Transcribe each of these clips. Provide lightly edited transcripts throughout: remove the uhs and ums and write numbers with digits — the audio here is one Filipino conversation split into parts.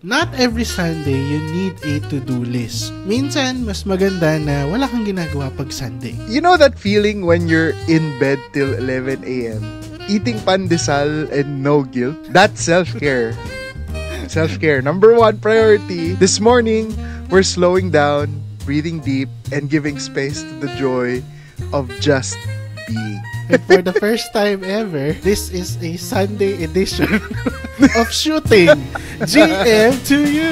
Not every Sunday you need a to-do list. Minsan, mas maganda na wala kang ginagawa pag Sunday. You know that feeling when you're in bed till 11 a.m. eating pandesal and no guilt? That's self-care. Self-care. Number one priority. This morning, we're slowing down, breathing deep, and giving space to the joy of just being. And for the first time ever, this is a Sunday edition of Shooting GM to You.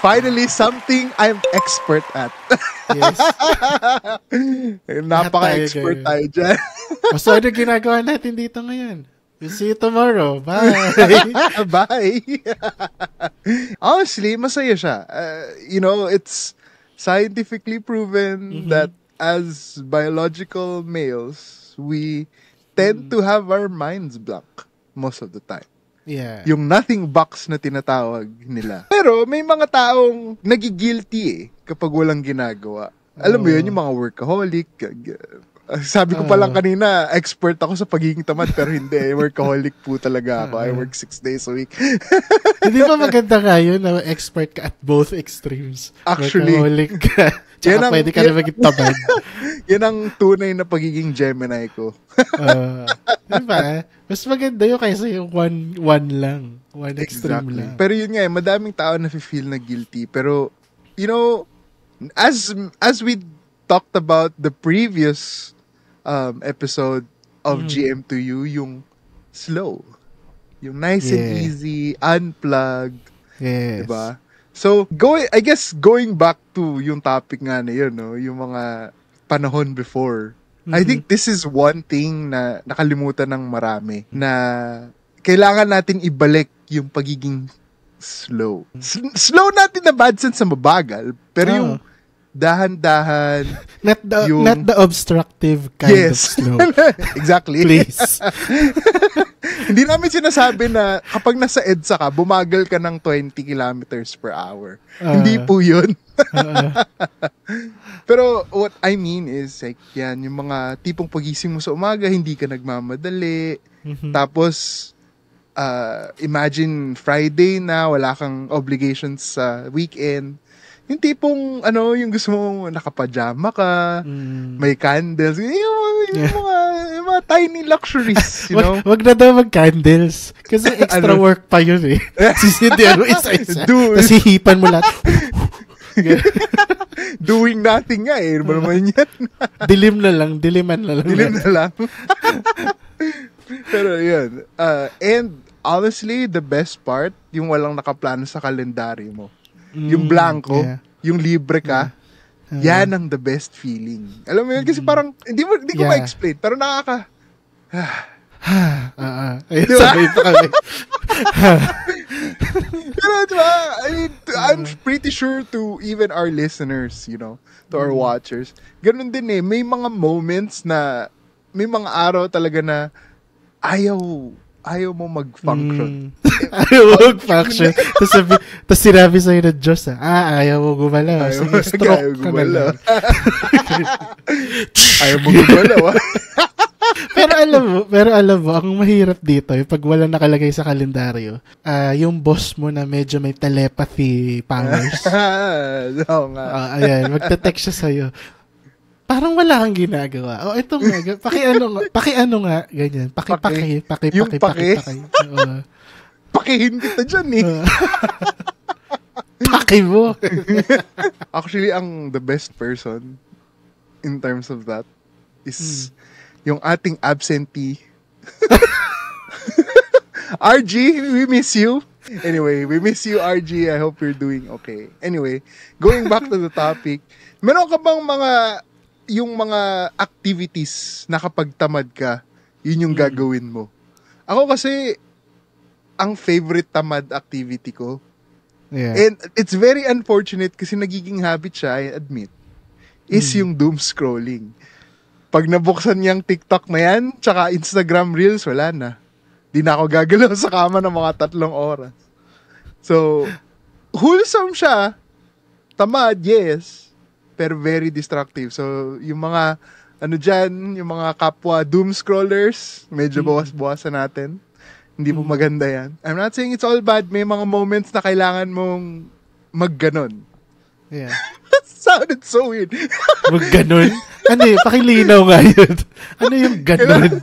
Finally, something I'm expert at. Yes. Napaka-expert tayo dyan. So, ano ginagawa natin dito ngayon? We'll see you tomorrow. Bye. Bye. Honestly, masaya siya. It's scientifically proven that as biological males, we tend to have our minds blank most of the time. Yeah. Yung nothing box na tinatawag nila. Pero may mga taong nagigilty kapag walang ginagawa. Alam mo yun, yung mga workaholic. Sabi ko pa lang kanina, expert ako sa pagiging tamad, pero hindi. Workaholic po talaga ako. I work 6 days a week. Hindi ba maganda nga yun na expert ka at both extremes? Actually. Workaholic ka. Tsaka pwede ka na maging tamad. Yan ang tunay na pagiging Gemini ko. Diba? Mas maganda yun kaysa yung one lang. One extreme exactly. lang. Pero yun nga, madaming tao na feel na guilty. Pero, as we talked about the previous episode of GM2U, yung slow. Yung nice and easy, unplugged. Yes. Diba? So, going back to yung topic nga na yun, no? Yung mga panahon before. I think this is one thing na nakalimutan ng marami na kailangan natin ibalik yung pagiging slow. Slow natin na bad sense sa mabagal, pero yung dahan-dahan. Not the obstructive kind of slow. Exactly. Please. Hindi namin sinasabi na kapag nasa EDSA ka, bumagal ka ng 20 kilometers per hour. Hindi po yun. Pero what I mean is, like, yan, yung mga tipong pagising mo sa umaga, hindi ka nagmamadali. Tapos, imagine Friday na, wala kang obligations sa weekend. Yung tipong, yung gusto mo, nakapajama ka, may candles, yung mga tiny luxuries, you know? Wag na daw mag-candles. Kasi extra work pa yun eh. Sisindihan mo isa-isa. Tapos hihipan mo lahat. Doing nothing nga eh. Ano naman yan? Diliman na lang. Dilim na lang. Pero yun. And honestly, the best part, yung walang nakaplano sa kalendaryo mo. Yung blanco, yung libre ka, yan ang the best feeling. Alam mo yun? Kasi parang, hindi ko ma-explain, pero nakaka... Sabay pa kami. Pero diba, I mean, I'm pretty sure to even our listeners, to our watchers, ganun din eh, may mga moments na, may mga araw talaga na ayaw mo mag-function. Ayaw mo mag-function. Tapos sinabi sa'yo na Diyos, ayaw mo gumalaw. Sige, stroke ka na lang. Ayaw mo gumalaw. Pero alam mo, ang mahirap dito, pag wala nakalagay sa kalendaryo, yung boss mo na medyo may telepathy powers. Oo nga. Ayan, magte-text siya sa'yo. Parang wala kang ginagawa. Ito nga, paki-ano nga, ganyan. Paki. Pakihin kita dyan eh. Paki mo. Actually, the best person in terms of that is yung ating absentee. RG, we miss you. Anyway, we miss you, RG. I hope you're doing okay. Anyway, going back to the topic, meron ka bang yung mga activities na kapag tamad ka, yun yung gagawin mo? Ako kasi, ang favorite tamad activity ko, Yeah. and it's very unfortunate kasi nagiging habit siya, I admit, is yung doom scrolling. Pag nabuksan niyang TikTok na yan, tsaka Instagram Reels, wala na. Di na ako gagalaw sa kama ng mga 3 oras. So, wholesome siya. Tamad, yes. Pero very destructive. So, yung mga, yung mga kapwa doom scrollers, medyo bawas-bawasan natin. Hindi po maganda yan. I'm not saying it's all bad. May mga moments na kailangan mong magganon. Yeah. Sounded so weird. Magganon? Ano yun? Pakilinaw nga yun. Ano yung ganon?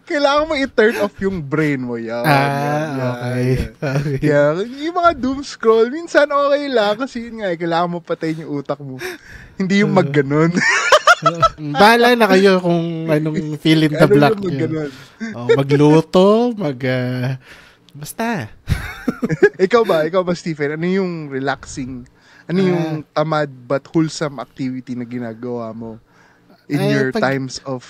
Kailangan mo i-turn off yung brain mo. Yan. Okay. Kaya, yung mga doom scroll, minsan okay lang kasi yun nga, kailangan mo patayin yung utak mo. Hindi yung magganon. Bahala na kayo kung anong fill in the blank yun. Magluto, basta. Ikaw ba, Stephen? Ano yung relaxing, ano yung tamad but wholesome activity na ginagawa mo in your times of,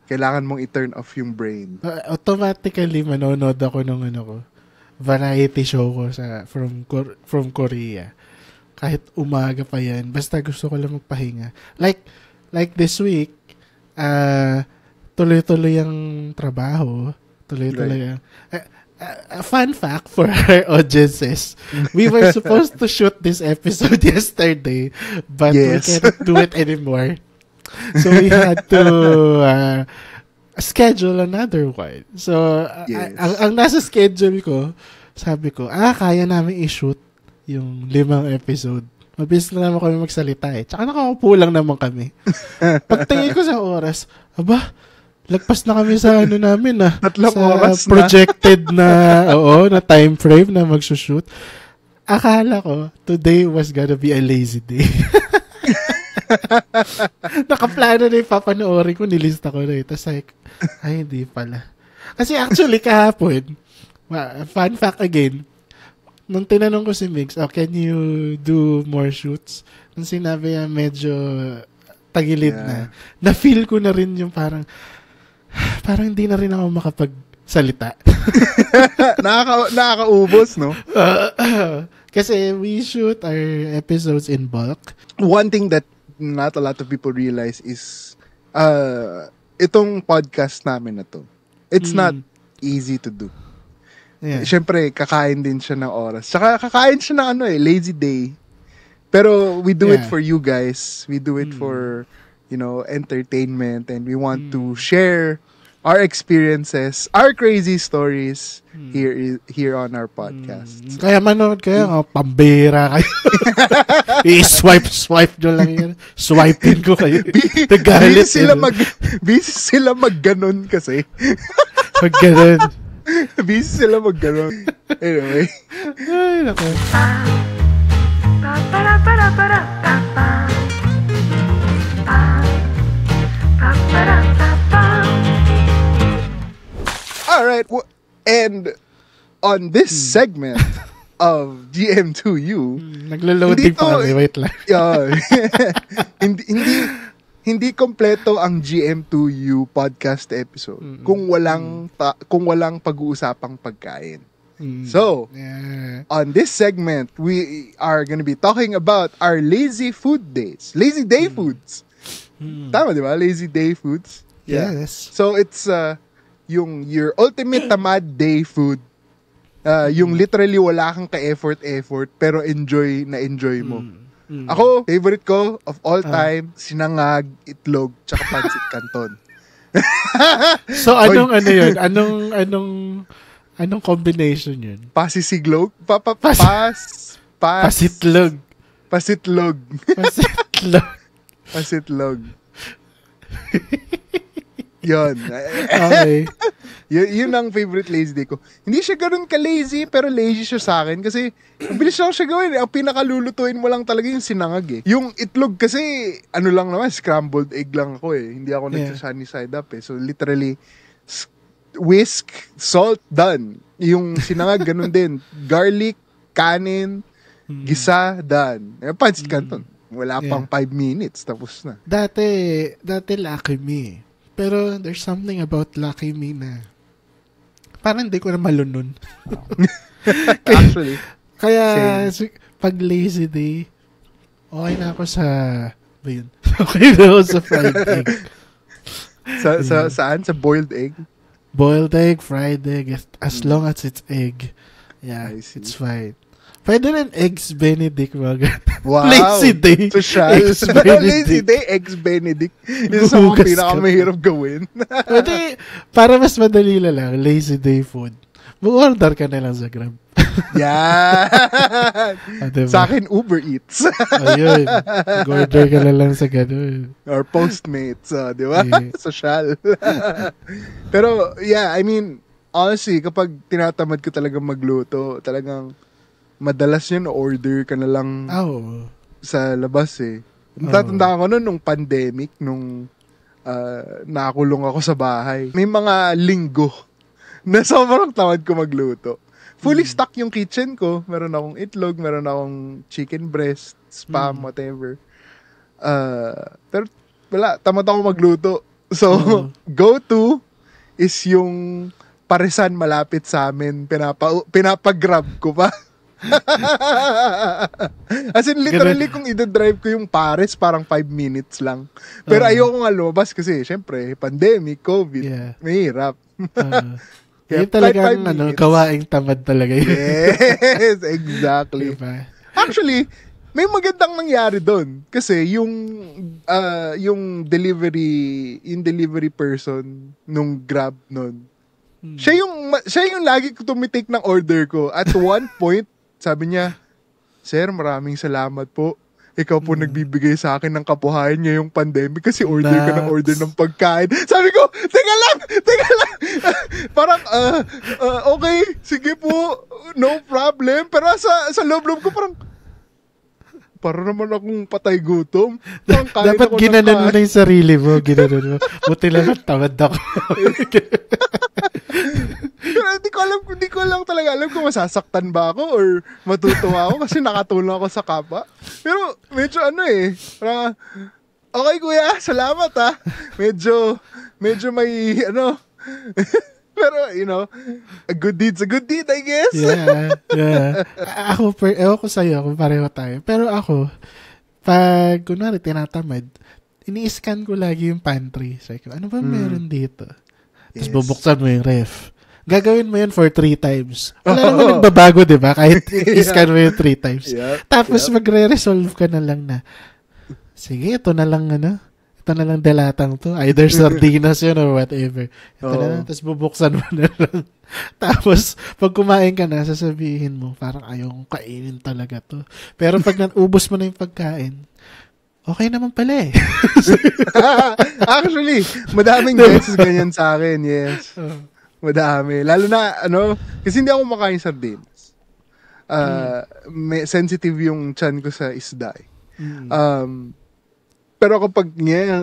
kailangan mong i-turn off yung brain? Automatically, manonood ako ng variety show ko from Korea. Kahit umaga pa yan, basta gusto ko lang magpahinga. Like this week, tuloy-tuloy ang trabaho. Tuloy-tuloy ang... fun fact for our audiences, we were supposed to shoot this episode yesterday, but we cannot do it anymore. So we had to schedule another one. So, ang nasa schedule ko, sabi ko, kaya namin i-shoot yung 5 episode. Mabilis na naman kami magsalita eh. Tsaka nakaupo lang naman kami. Pagtingin ko sa oras, lagpas na kami sa namin 3 oras projected na time frame na magsushoot. Akala ko, today was gonna be a lazy day. Nakaplano na yung papanoorin ko, nilista ko na Tapos hindi pala. Kasi actually kahapon, fun fact again, nung tinanong ko si Migs, can you do more shoots? Nung sinabi niya medyo tagilid na feel ko na rin yung parang hindi na rin ako makapagsalita. Nakakaubos, no? Kasi we shoot our episodes in bulk. One thing that not a lot of people realize is itong podcast namin na to, it's not easy to do. Yeah. Siyempre, kakain din siya ng oras. Saka kakain siya ng lazy day. Pero we do it for you guys. We do it for entertainment, and we want to share our experiences, our crazy stories here on our podcast. Kaya manood kayo, pambira kayo. I-swipe nyo lang yan. Swipin ko kayo. Busy sila magganon kasi. Magganon. Busy sila magganon. Anyway. Ay, naku. Alright, and on this segment of GM2U, naglo-loading pa kami, wait lang. hindi kompleto ang GM2U podcast episode kung walang pag-uusapang pagkain. So, on this segment, we are going to be talking about our lazy food days. Lazy day foods. Tama, di ba? Lazy day foods. Yeah. Yes. So, it's your ultimate tamad day food. Yung literally wala kang ka-effort pero enjoy mo. Ako, favorite ko of all time, sinangag, itlog, tsaka pancit canton. So, yun? Anong combination yun? Pasisiglog? Pasitlog. Pasitlog. Pasitlog. Pasitlog. Yun. Okay. Yun ang favorite lazy day ko. Hindi siya ganun ka-lazy, pero lazy siya sa akin kasi mabilis lang siya gawin. Ang pinakalulutuin mo lang talaga yung sinangag eh. Yung itlog kasi, lang naman, scrambled egg lang ako eh. Hindi ako nagsa-sunny side up eh. So literally, whisk, salt, done. Yung sinangag, ganun din. Garlic, kanin, gisa, done. Pancit canton. Wala pang 5 minutes, tapos na. Dati Lucky Me. Pero there's something about Lucky Me na parang hindi ko na malunod. Actually. Kaya pag lazy day, okay na ako sa ba yun? Okay na ako sa fried egg. Saan? Sa boiled egg? Boiled egg, fried egg, as long as it's egg. Yeah, it's fine. Pwede rin Eggs Benedict, mga wow. Lazy day. Social. Lazy day, Eggs Benedict. Yung sa mga pinakamahirap gawin. Pwede, para mas madali lang, lazy day food. Mag-order ka na lang sa Grab. Yan. Diba? Sa akin, Uber Eats. Ayun. Mag-order ka na lang sa ganun. Or Postmates, di ba? Yeah. Social. Pero, yeah, I mean, honestly, kapag tinatamad ko talagang magluto, talagang madalas yun, order ka na lang sa labas eh. Tatanda ko nung pandemic, nung nakakulong ako sa bahay. May mga linggo na sobrang tamad ko magluto. Fully stock yung kitchen ko. Meron akong itlog, meron akong chicken breast, spam, whatever. Pero wala, tamad ako magluto. So, go-to is yung Parisan malapit sa amin. Pinapa-grab ko pa. As in, literally, kung i-drive ko yung Paris, parang 5 minutes lang. Pero ayoko nga lumabas kasi, syempre, pandemic, COVID, mahirap. Yun talagang gawaing tamad talaga yun. Yes, exactly. Diba? Actually, may magandang nangyari doon. Kasi yung delivery person nung Grab nun, siya yung lagi ko tumitake ng order ko. At one point, sabi niya, "Sir, maraming salamat po. Ikaw po nagbibigay sa akin ng kabuhayan ngayong pandemic kasi order ka ng order ng pagkain." Sabi ko, teka lang. Parang, okay, sige po, no problem. Pero sa loob-loob ko parang naman akong patay gutom. Dapat ginanon mo na yung sarili mo. Ginanon mo. Buti lang at tamad ako. Pero hindi ko lang talaga alam kung masasaktan ba ako or matutuwa ako kasi nakatulong ako sa kapwa. Pero medyo parang, okay kuya, salamat ha. Medyo may pero, a good deed's a good deed, I guess. Yeah. Ewan ko sa'yo kung pareho tayo. Pero ako, pag, kunwari, tinatamad, ini-scan ko lagi yung pantry. So, ano ba meron dito? Tapos bubuksan mo yung ref. Gagawin mo yun for 3 times. Wala naman nagbabago, di ba? Kahit i-scan mo yung 3 times. Tapos magre-resolve ka na lang na, sige, ito na lang dalatang to. Either sardinas yun or whatever. Ito na lang. Tapos bubuksan mo na lang. Tapos, pag kumain ka na, sasabihin mo, parang ayaw kong kainin talaga to. Pero pag ubos mo na yung pagkain, okay naman pala eh. Actually, madaming beses ganyan sa akin, yes. Madami. Lalo na, kasi hindi ako makain sardines. Sensitive yung chan ko sa isda. Pero kapag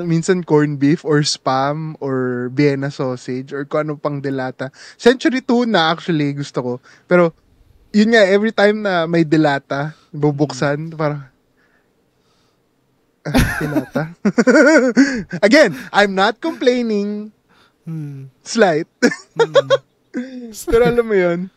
minsan corned beef or spam or Vienna sausage or kung ano pang delata. Century tuna actually gusto ko. Pero yun nga, every time na may delata, bubuksan, parang delata. Again, I'm not complaining. Slight. Pero alam mo yun,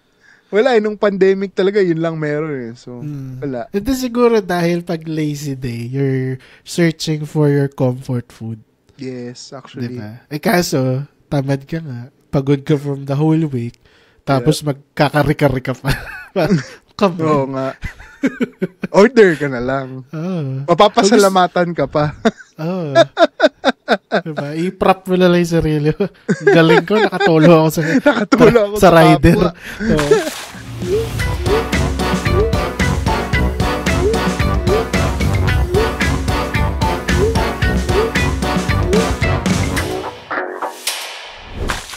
wala nung pandemic talaga, yun lang meron eh. So, wala. Ito siguro dahil pag lazy day, you're searching for your comfort food. Yes, actually. Diba? Kaso, tamad ka nga. Pagod ka from the whole week. Tapos magkakari-kari ka pa. Oo nga. Order ka na lang. Mapapasalamatan ka pa. Diba? I-prop mo na lang yung sarili. Galing ko, nakatulong ako sa sa rider.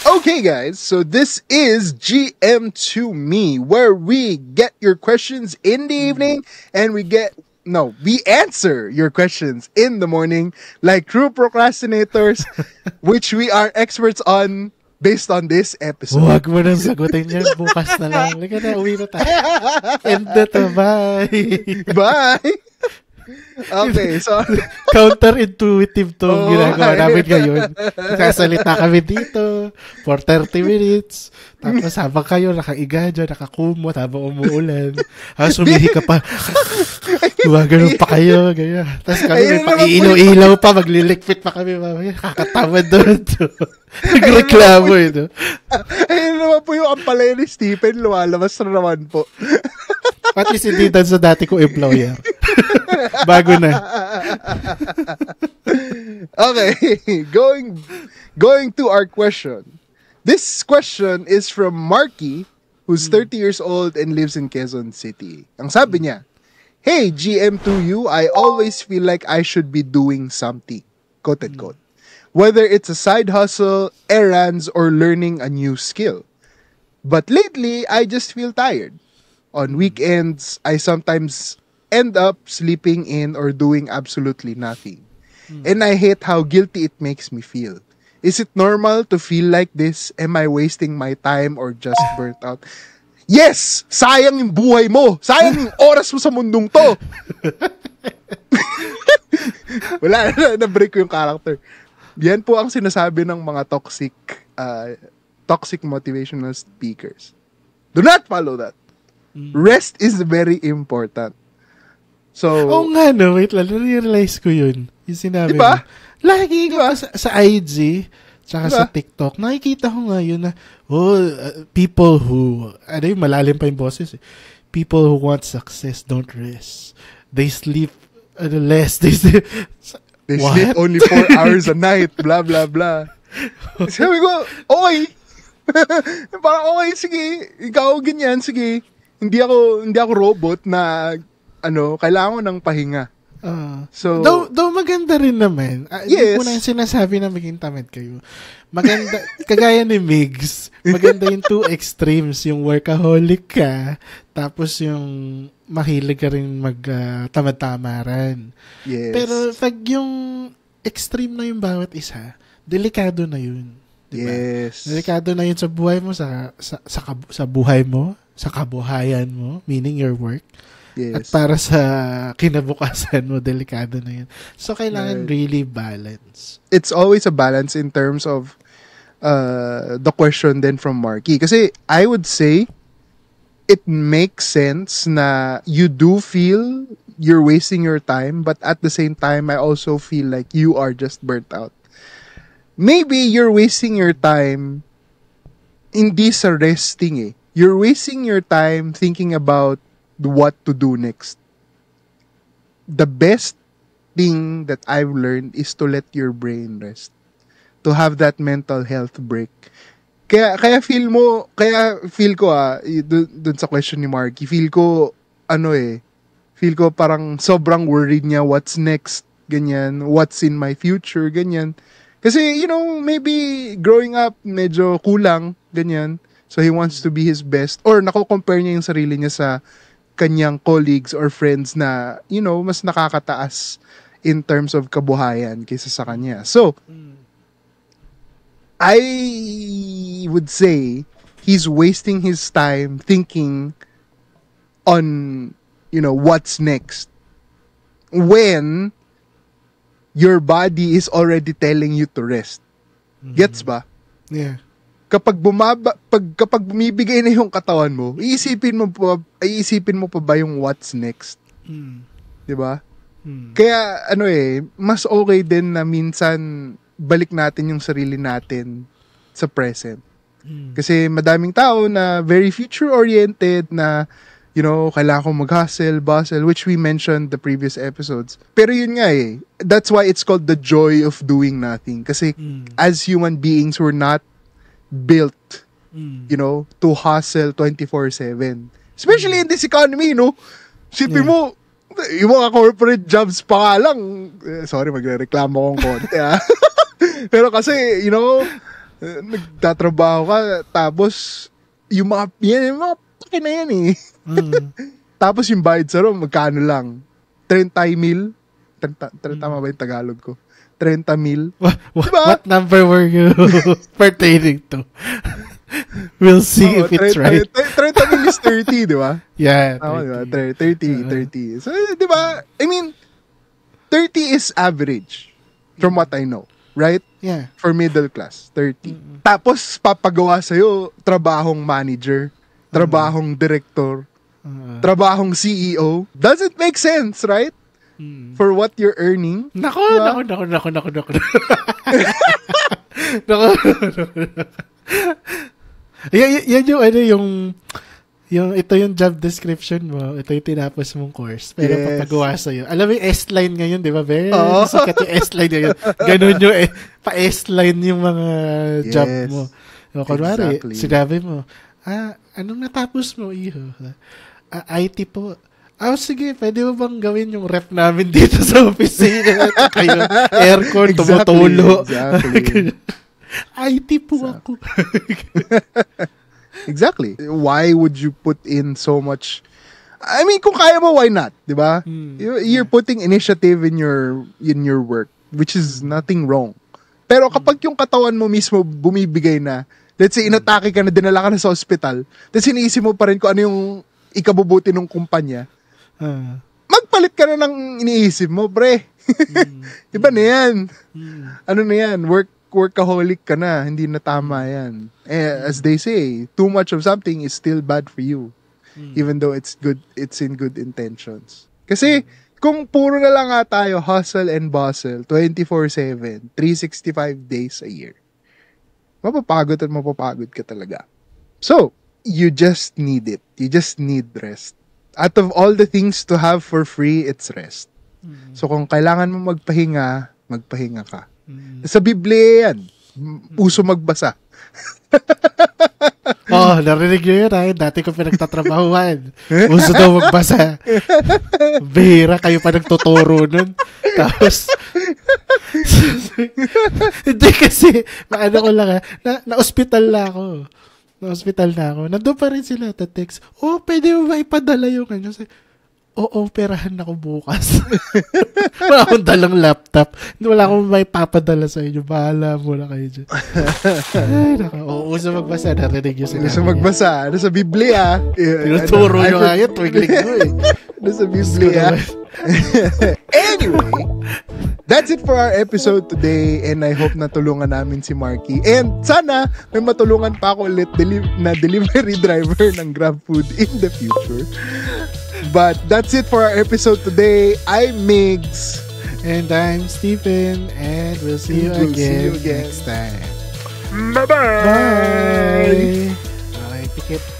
Okay, guys, so this is GM to Me, where we get your questions in the evening and we answer your questions in the morning like true procrastinators, which we are experts on based on this episode. Huwag mo nang sagutin yan. Bukas na lang. Lika na, uwi na tayo. End na to. Bye. Bye. Okay, so Counterintuitive to ginagawa namin ngayon. Nagsasalita kami dito for 30 minutes. Tapos habang kayo nakaiga dyan, nakakumot habang umuulan. Tapos humihi ka pa. Gumagano'n pa kayo. Ganyan. Tapos kami may pang-iilaw-ilaw pa. Maglilikpit pa kami. Kakatawa doon. Nagreklamo ito. Ayun naman po yung ampalay ni Stephen. Lumalabas na naman po. At least hindi dan sa dati ko employer. Bago na. Okay, going to our question. This question is from Marky, who's 30 years old and lives in Quezon City. Ang sabi niya, "Hey, GM2U, I always feel like I should be doing something." Quote unquote. Whether it's a side hustle, errands, or learning a new skill. But lately, I just feel tired. On weekends, I sometimes end up sleeping in or doing absolutely nothing. And I hate how guilty it makes me feel. Is it normal to feel like this? Am I wasting my time or just burnt out? Yes! Sayang yung buhay mo! Sayang yung oras mo sa mundong to! Wala, na-break ko yung character. Yan po ang sinasabi ng mga toxic motivational speakers. Do not follow that. Rest is very important. So, nga no, wait lang, realize ko yun. Yung sinabi diba? mo. Lagi diba? Sa IG, tsaka diba? Sa TikTok, nakikita ko nga yun na, people who, yung malalim pa yung boses, people who want success don't rest. They sleep less. They sleep only 4 hours a night, blah, blah, blah. Sabi ko, okay. Parang okay, sige. Ikaw ganyan, sige. Hindi ako robot na kailangan ko ng pahinga. So though maganda rin naman. Hindi yes. ko na yung sinasabi na maging tamad kayo. Maganda, kagaya ni Migs, maganda yung two extremes, yung workaholic ka, tapos yung mahilig ka rin tamad-tamaran. Yes. Pero pag yung extreme na yung bawat isa, delikado na yun. Diba? Yes. Delikado na yun sa buhay mo, sa buhay mo, sa kabuhayan mo, meaning your work. Yes. At para sa kinabukasan mo, delikado na yun. So, kailangan really balance. It's always a balance in terms of the question then from Marky. Kasi I would say, it makes sense na you do feel you're wasting your time, but at the same time, I also feel like you are just burnt out. Maybe you're wasting your time hindi sa resting eh. You're wasting your time thinking about what to do next. The best thing that I've learned is to let your brain rest. To have that mental health break. Kaya feel ko dun sa question ni Marky, feel ko parang sobrang worried niya what's next, ganyan, what's in my future, ganyan. Kasi, maybe growing up, medyo kulang, ganyan. So, he wants to be his best. Or, nako-compare niya yung sarili niya sa kanyang colleagues or friends na, mas nakakataas in terms of kabuhayan kaysa sa kanya. So, I would say, he's wasting his time thinking on, what's next. When your body is already telling you to rest. Gets ba? Yeah. Kapag bumibigay na yung katawan mo, iisipin mo pa ba yung what's next? 'Di ba? Kaya mas okay din na minsan balik natin yung sarili natin sa present. Kasi madaming tao na very future oriented na kailangan ko mag-hustle, bustle, which we mentioned the previous episodes. Pero yun nga that's why it's called the joy of doing nothing. Kasi as human beings, we're not built, to hustle 24/7. Especially in this economy, Sipin mo, yung mga corporate jobs pa lang, sorry, magre-reklamo kong konti, Pero kasi, nagtatrabaho ka, tapos, yung mga pake na yan Tapos yung bayad sa room, magkano lang? 30,000? Tama ba yung Tagalog ko? 30,000? Diba? What number were you pertaining to? We'll see if it's right. 30,000 is 30, di ba? Yeah. Diba? 30. So, di ba? I mean, 30 is average from what I know. Right? Yeah. For middle class, 30. Tapos, papagawa sa'yo, trabahong manager, trabahong director, trabahong CEO. Doesn't make sense, right? For what you're earning. Nako. Yan yung ito yung job description mo, ito yung tinapos mong course, pero papagawa sa'yo. Alam mo yung S-line ngayon, di ba? Very sikat yung S-line ngayon. Ganun yung pa-S-line yung mga job mo. So, kunwari, sinabi mo, anong natapos mo, iho? IT po. Sige, pwede mo bang gawin yung rep namin dito sa opisina? Kayo, aircon, tumutulo. Exactly. IT po ako. Exactly. Why would you put in so much? I mean, kung kaya mo, why not? Diba? You're putting initiative in your work, which is nothing wrong. Pero kapag yung katawan mo mismo bumibigay na, let's say, inatake ka na, dinala ka na sa hospital, tapos iniisip mo pa rin kung ano yung ikabubuti ng kumpanya, magpalit ka na ng iniisip mo, pre. Iba na yan. Ano na yan? Workaholic ka na. Hindi na tama yan. As they say, too much of something is still bad for you. Even though it's in good intentions. Kasi, kung puro na lang nga tayo, hustle and bustle, 24/7, 365 days a year, mapapagod ka talaga. So, you just need it. You just need rest. Out of all the things to have for free, it's rest. So, kung kailangan mo magpahinga ka. Sa Biblia yan. Uso magbasa. Narinig nyo yun, dati ko pinagtatrabahuan. Uso daw magbasa. Bihira, kayo pa nagtuturo nun. Tapos, hindi kasi, ko lang na-hospital na ako. Nandun pa rin sila, text. Pwede mo ba ipadala yung ano? Operahan ako bukas. Wala akong dalang laptop. Wala akong may papadala sa inyo. Bahala muna kayo dyan. Uso magbasa. Narinig yun sila. Uso magbasa. Ano sa Biblia? Tinuturo nyo nga yun. Tuwing linggo Ano sa Biblia? Anyway, that's it for our episode today, and I hope natulungan namin si Marky. And sana may matulungan pa ako ulit na delivery driver ng GrabFood in the future. But that's it for our episode today. I'm Migs. And I'm Stephen. And we'll see you again next time. Bye-bye. Bye. Okay, pikit.